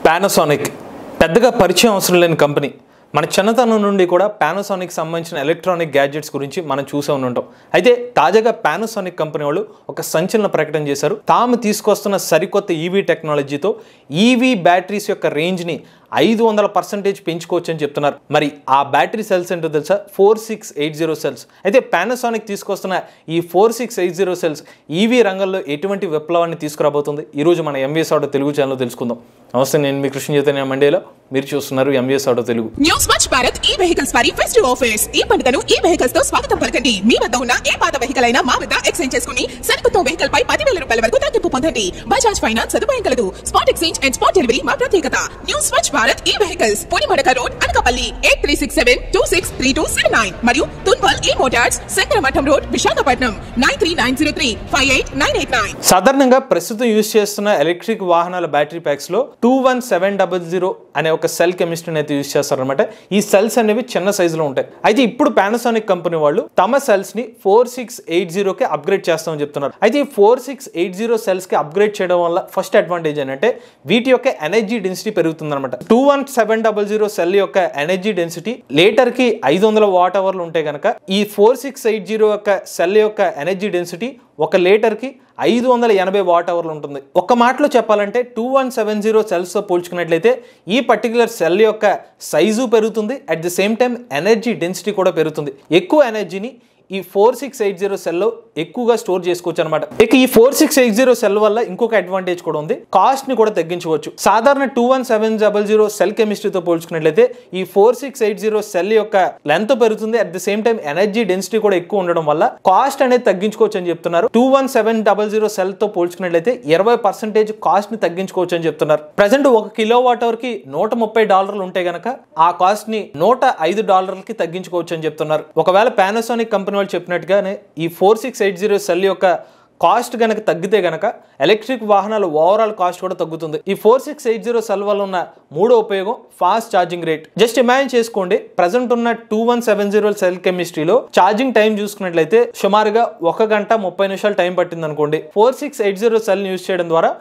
Panasonic పెద్దగా పరిచయం అవసరం లేని కంపెనీ. మన చిన్నతనం నుండి కూడా పానాసోనిక్ సంబంధించిన ఎలక్ట్రానిక్ గ్యాడ్జెట్స్ గురించి మనం చూసే ఉంటాం. అయితే తాజాగా పానాసోనిక్ కంపెనీ వాళ్ళు ఒక సంచలన ప్రకటన చేశారు. తాము తీసుకొస్తున్న సరికొత్త ఈవీ టెక్నాలజీతో ఈవీ బ్యాటరీస్ యొక్క రేంజ్ని 500% పెంచుకోవచ్చు అని చెప్తున్నారు. మరి ఆ బ్యాటరీ సెల్స్ ఏంటో తెలుసా? 4680 సెల్స్. అయితే పానాసోనిక్ తీసుకొస్తున్న ఈ 4680 సెల్స్ ఈవీ రంగంలో ఎటువంటి విప్లవాన్ని తీసుకురాబోతుంది ఈరోజు మన ఎంవీఎస్ ఆటో తెలుగు ఛానల్లో తెలుసుకుందాం. నమస్తే, నేను మీ కృష్ణ చైతన్య మండేలో, మీరు చూస్తున్నారు MVS auto Telugu. New Swachh Bharat ఈ వెహికల్స్ వారి ఫెస్టివ్ ఆఫర్స్. ఈ పండుగను ఈ వెహికల్స్ తో స్వాగతం పలకండి. మీ వద్ద ఉన్న ఏ పాత వెహికల్ అయినా మా వద్ద ఎక్స్చేంజ్ చేసుకుని సరికొత్త వెహికల్ పై 10,000 రూపాయల వరకు తగ్గింపు పొందండి. బజాజ్ ఫైనాన్స్ సదుపాయం కలదు. Spot exchange and spot delivery మా ప్రత్యేకత. న్యూ స్వచ్ఛ భారత్ ఈ వెహికల్స్ పొలిమడక రోడ్, అనకాపల్లి 8367263279 మరియు తున్వల్ ఈ మోటార్స్ శంకరమఠం రోడ్, విశాఖపట్నం 9390358989. సాధారణంగా ప్రస్తుతం యూజ్ చేస్తున్న ఎలక్ట్రిక్ వాహనాల బ్యాటరీ ప్యాక్స్ లో 21700 అనే ఒక సెల్ కెమిస్ట్రీని అయితే యూజ్ చేస్తారనమాట. ఈ సెల్స్ అనేవి చిన్న సైజులో ఉంటాయి. అయితే ఇప్పుడు పానాసోనిక్ కంపెనీ వాళ్ళు తమ సెల్స్ ని 4680 కి అప్గ్రేడ్ చేస్తామని చెప్తున్నారు. అయితే ఈ 4680 సెల్స్ కి అప్గ్రేడ్ చేయడం వల్ల ఫస్ట్ అడ్వాంటేజ్ ఏంటంటే వీటి యొక్క ఎనర్జీ డెన్సిటీ పెరుగుతుంది అనమాట. 21700 సెల్ యొక్క ఎనర్జీ డెన్సిటీ లీటర్ కి 500 వాట్ అవర్లు ఉంటే కనుక ఈ 4680 యొక్క సెల్ యొక్క ఎనర్జీ డెన్సిటీ ఒక లీటర్ కి 580 వాట్ అవర్లు ఉంటుంది. ఒక్క మాటలో చెప్పాలంటే 2170 సెల్స్ తో పోల్చుకున్నట్లయితే ఈ పర్టికులర్ సెల్ యొక్క సైజు పెరుగుతుంది, at the same time energy density కూడా పెరుగుతుంది. ఎక్కువ ఎనర్జీని ఈ 4680 సెల్లో ఎక్కువగా స్టోర్ చేసుకోవచ్చు అనమాట. ఇక ఈ 4680 సెల్ వల్ల ఇంకొక అడ్వాంటేజ్ కూడా ఉంది, కాస్ట్ ని కూడా తగ్గించవచ్చు. సాధారణ 21700 సెల్ కెమిస్ట్రీతో పోల్చుకున్నట్లయితే ఈ 4680 సెల్ యొక్క లెంత్ పెరుగుతుంది, at the same time energy density కూడా ఎక్కువ ఉండడం వల్ల కాస్ట్ అనేది తగ్గించుకోవచ్చు అని చెప్తున్నారు. 21700 సెల్ తో పోల్చుకున్నట్లయితే 20% కాస్ట్ ని తగ్గించుకోవచ్చు అని చెప్తున్నారు. ప్రజెంట్ ఒక కిలోవాట్ అవర్ కి $130 ఉంటే గనక ఆ కాస్ట్ ని $105 తగ్గించుకోవచ్చు అని చెప్తున్నారు. ఒకవేళ పానాసోనిక్ కంపెనీ వాళ్ళు చెప్పినట్టుగానే ఈ 4680 సెల్ యొక్క కాస్ట్ గనక తగ్గితే గనక ఎలక్ట్రిక్ వాహనాల ఓవరాల్ కాస్ట్ కూడా తగ్గుతుంది. ఈ 4680 సెల్ వల్ల ఉన్న మూడో ఉపయోగం fast charging rate. Just imagine చేసుకోండి, ప్రజెంట్ ఉన్న 2170 సెల్ కెమిస్ట్రీలో ఛార్జింగ్ టైం చూసుకున్నట్లయితే సుమారుగా 1 గంట 30 నిమిషాలు టైం పట్టింది అనుకోండి. 4680 సెల్ యూజ్ చేయడం ద్వారా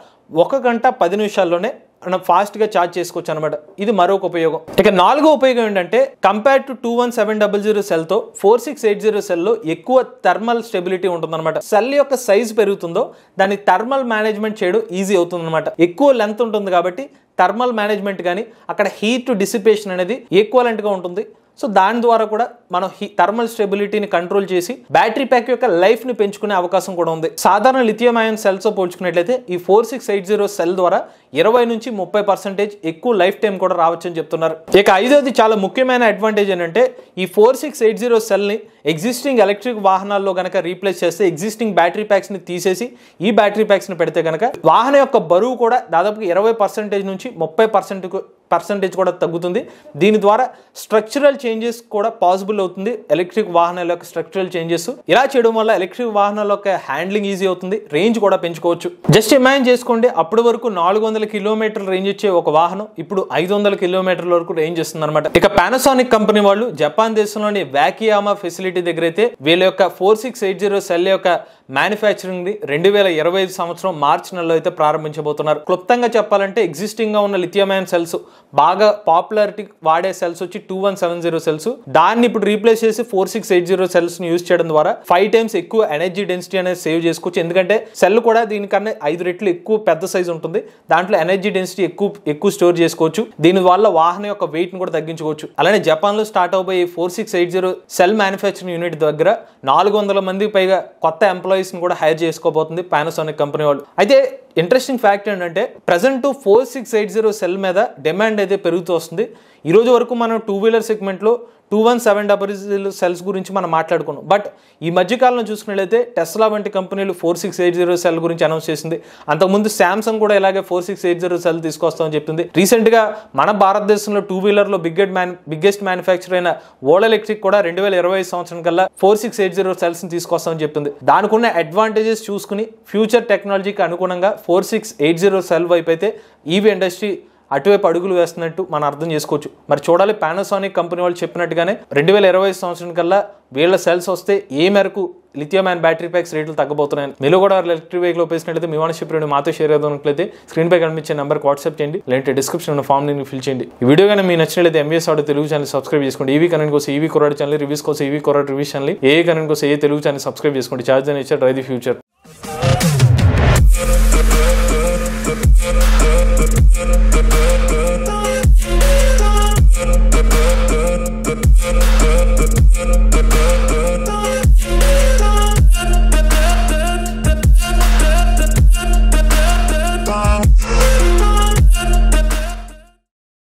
1 గంట 10 నిమిషాల్లోనే మనం ఫాస్ట్ గా ఛార్జ్ చేసుకోవచ్చు అనమాట. ఇది మరొక ఉపయోగం. ఇక నాలుగో ఉపయోగం ఏంటంటే కంపేర్ టు 21700 సెల్ తో 4680 సెల్ లో ఎక్కువ థర్మల్ స్టెబిలిటీ ఉంటుంది అనమాట. సెల్ యొక్క సైజ్ పెరుగుతుందో దాని థర్మల్ మేనేజ్మెంట్ చేయడం ఈజీ అవుతుంది అనమాట. ఎక్కువ లెంత్ ఉంటుంది కాబట్టి థర్మల్ మేనేజ్మెంట్ కానీ అక్కడ హీట్ డిసిపేషన్ అనేది ఈక్వలెంట్ గా ఉంటుంది. సో దాని ద్వారా కూడా మనం థర్మల్ స్టెబిలిటీని కంట్రోల్ చేసి బ్యాటరీ ప్యాక్ యొక్క లైఫ్ ని పెంచుకునే అవకాశం కూడా ఉంది. సాధారణ లిథియం అయాన్ సెల్స్ తో పోల్చుకున్నట్లయితే ఈ 4680 సెల్ ద్వారా 20 నుంచి 30% ఎక్కువ లైఫ్ టైం కూడా రావచ్చు అని చెప్తున్నారు. ఇక ఐదోది చాలా ముఖ్యమైన అడ్వాంటేజ్ ఏంటంటే ఈ 4680 సెల్ ని ఎగ్జిస్టింగ్ ఎలక్ట్రిక్ వాహనాల్లో గనక రీప్లేస్ చేస్తే ఎగ్జిస్టింగ్ బ్యాటరీ ప్యాక్స్ ని తీసేసి ఈ బ్యాటరీ ప్యాక్స్ ని పెడితే గనక వాహనం యొక్క బరువు కూడా దాదాపు 20% నుంచి 30% కూడా తగ్గుతుంది. దీని ద్వారా స్ట్రక్చరల్ చేంజెస్ కూడా పాసిబుల్ అవుతుంది. ఎలక్ట్రిక్ వాహనాల యొక్క స్ట్రక్చరల్ చేంజెస్ ఇలా చేయడం వల్ల ఎలక్ట్రిక్ వాహనాల యొక్క హ్యాండ్లింగ్ ఈజీ అవుతుంది, రేంజ్ కూడా పెంచుకోవచ్చు. జస్ట్ ఇమాజిన్ చేసుకోండి, అప్పటి వరకు 400 కిలోమీటర్ల రేంజ్ ఇచ్చే ఒక వాహనం ఇప్పుడు 500 కిలోమీటర్ల వరకు రేంజ్ ఇస్తుంది అనమాట. ఇక పానాసోనిక్ కంపెనీ వాళ్ళు జపాన్ దేశంలోని వాకియామా ఫెసిలిటీ దగ్గర అయితే వీళ్ళ యొక్క 4680 సెల్ యొక్క మ్యానుఫ్యాక్చరింగ్ ని 2025 సంవత్సరం మార్చి నెలలో అయితే ప్రారంభించబోతున్నారు. క్లుప్తంగా చెప్పాలంటే ఎగ్జిస్టింగ్ గా ఉన్న లిథియం అయాన్ సెల్స్ బాగా పాపులారిటీ వాడే సెల్స్ వచ్చి 2170 సెల్స్, దాన్ని ఇప్పుడు రీప్లేస్ చేసి 4680 సెల్స్ ని యూజ్ చేయడం ద్వారా 5 టైమ్స్ ఎక్కువ ఎనర్జీ డెన్సిటీ అనేది సేవ్ చేసుకోవచ్చు. ఎందుకంటే సెల్ కూడా దీనికన్నా 5 రెట్లు ఎక్కువ పెద్ద సైజ్ ఉంటుంది, దాంట్లో ఎనర్జీ డెన్సిటీ ఎక్కువ స్టోర్ చేసుకోవచ్చు. దీని వల్ల వాహనం యొక్క వెయిట్ ని కూడా తగ్గించుకోవచ్చు. అలానే జపాన్ లో స్టార్ట్ అవబోయే 4680 సెల్ మ్యానుఫ్యాక్చరింగ్ యూనిట్ దగ్గర 400 మందికి పైగా కొత్త ఎంప్లాయీస్ ని కూడా హైర్ చేసుకోబోతుంది పానాసోనిక్ కంపెనీ వాళ్ళు. అయితే ఇంట్రెస్టింగ్ ఫ్యాక్ట్ ఏంటంటే ప్రజెంట్ 4680 సెల్ మీద డిమాండ్ అయితే పెరుగుతూ వస్తుంది. ఈ రోజు వరకు మనం 2 వీలర్ సెగ్మెంట్ లో 2170 సెల్స్ గురించి మనం మాట్లాడుకున్నాం. బట్ ఈ మధ్యకాలంలో చూసుకున్నట్లయితే టెస్లా వంటి కంపెనీలు 4680 సెల్ గురించి అనౌన్స్ చేసింది. అంతకుముందు శాంసంగ్ కూడా ఇలాగే 4680 సెల్ తీసుకొస్తామని చెప్తుంది. రీసెంట్ గా మన భారతదేశంలో 2 వీలర్ లో బిగ్గెస్ట్ మ్యానుఫ్యాక్చర్ అయిన ఓలా ఎలక్ట్రిక్ కూడా 2025 సంవత్సరం కల్లా 4680 సెల్స్ ని తీసుకొస్తామని చెప్తుంది. దానికి ఉన్న అడ్వాంటేజెస్ చూసుకుని ఫ్యూచర్ టెక్నాలజీకి అనుగుణంగా 4680 సెల్ వైపు అయితే ఈవీ ఇండస్ట్రీ అటువైపు అడుగులు వేస్తున్నట్టు మనం అర్థం చేసుకోవచ్చు. మరి చూడాలి, పానాసోనిక్ కంపెనీ వాళ్ళు చెప్పినట్టుగానే 2025 సంవత్సరం కల్లా వీళ్ళ సెల్స్ వస్తే ఏ మేరకు లిథియం అండ్ బ్యాటరీ ప్యాక్స్ రేట్లు తగ్గబోతున్నాయి. మీరు కూడా ఎలక్ట్రిక్ వెహికల్ ఉపయోగించినట్లయితే మీ ఓనర్షిప్ రేటు మాతో షేర్ చేద్దామనుకుంటే స్క్రీన్ పై కనిపించే నెంబర్కి వాట్సాప్ చేయండి, లేదంటే డిస్క్రిప్షన్ ఉన్న ఫామ్ ని ఫిల్ చేయండి. ఈ వీడియో కానీ మీకు నచ్చినట్లయితే MBS auto Telugu channel subscribe చేసుకోండి. ఈవీ కరెంట్ కోసం ఈవీ కొరాడ్ ఛానల్, రివ్యూస్ కోసం ఈవీ కొరాడ్ రివ్యూస్ ఛానల్, ఏ కరెంట్ కోసం ఏ తెలుగు ఛానల్ సబ్స్క్రైబ్ చేసుకోండి. Charge and nature drive the future.